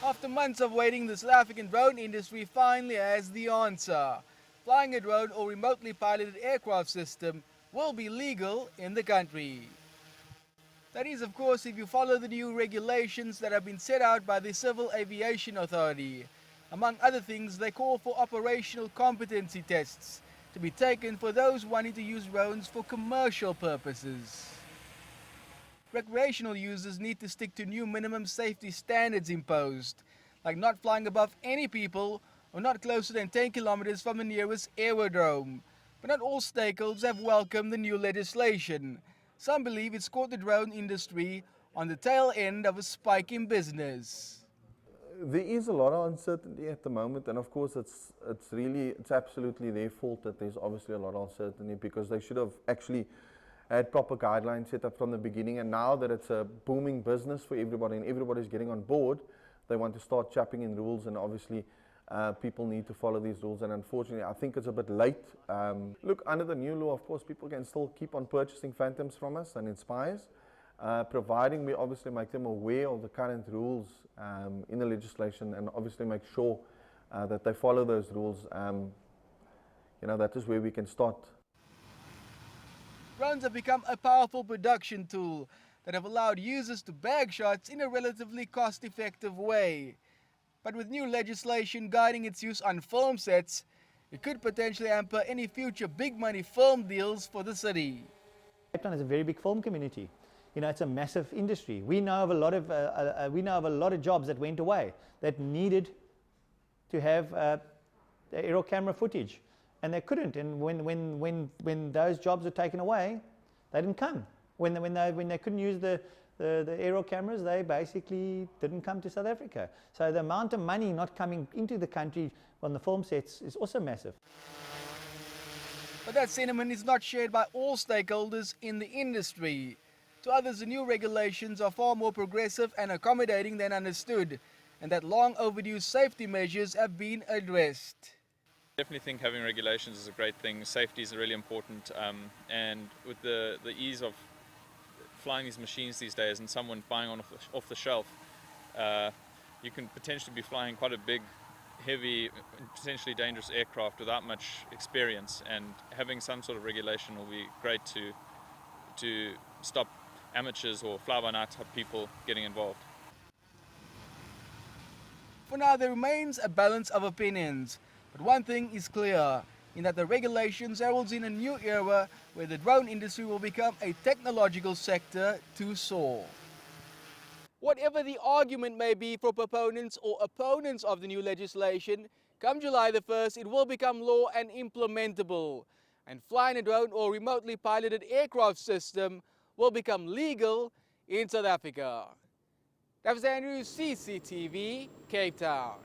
After months of waiting, the South African drone industry finally has the answer. Flying a drone or remotely piloted aircraft system will be legal in the country. That is, of course, if you follow the new regulations that have been set out by the Civil Aviation Authority. Among other things, they call for operational competency tests to be taken for those wanting to use drones for commercial purposes. Recreational users need to stick to new minimum safety standards imposed, like not flying above any people or not closer than 10 kilometers from the nearest aerodrome. But not all stakeholders have welcomed the new legislation. Some believe it's caught the drone industry on the tail end of a spike in business. There is a lot of uncertainty at the moment, and of course it's absolutely their fault that there's obviously a lot of uncertainty, because they should have actually had proper guidelines set up from the beginning. And now that it's a booming business for everybody and everybody's getting on board, they want to start chapping in rules, and obviously people need to follow these rules, and unfortunately I think it's a bit late. Look, under the new law, of course, people can still keep on purchasing Phantoms from us and Inspires, providing we obviously make them aware of the current rules in the legislation, and obviously make sure that they follow those rules. That is where we can start. Drones have become a powerful production tool that have allowed users to bag shots in a relatively cost-effective way. But with new legislation guiding its use on film sets, it could potentially hamper any future big-money film deals for the city. Cape Town is a very big film community. It's a massive industry. We know of a lot of jobs that went away that needed to have aerial camera footage, and they couldn't. And when those jobs were taken away, they didn't come. When they couldn't use the aerial cameras, they basically didn't come to South Africa. So the amount of money not coming into the country on the film sets is also massive. But that sentiment is not shared by all stakeholders in the industry. To others, the new regulations are far more progressive and accommodating than understood, and that long overdue safety measures have been addressed. I definitely think having regulations is a great thing. Safety is really important, and with the ease of flying these machines these days and someone buying on off the shelf, you can potentially be flying quite a big, heavy, potentially dangerous aircraft without much experience, and having some sort of regulation will be great to stop amateurs or fly-by-night type people getting involved. For now, there remains a balance of opinions, but one thing is clear, in that the regulations heralds in a new era where the drone industry will become a technological sector to soar. Whatever the argument may be for proponents or opponents of the new legislation, come July the 1st, it will become law and implementable, and flying a drone or remotely piloted aircraft system will become legal in South Africa. Travers, CCTV, Cape Town.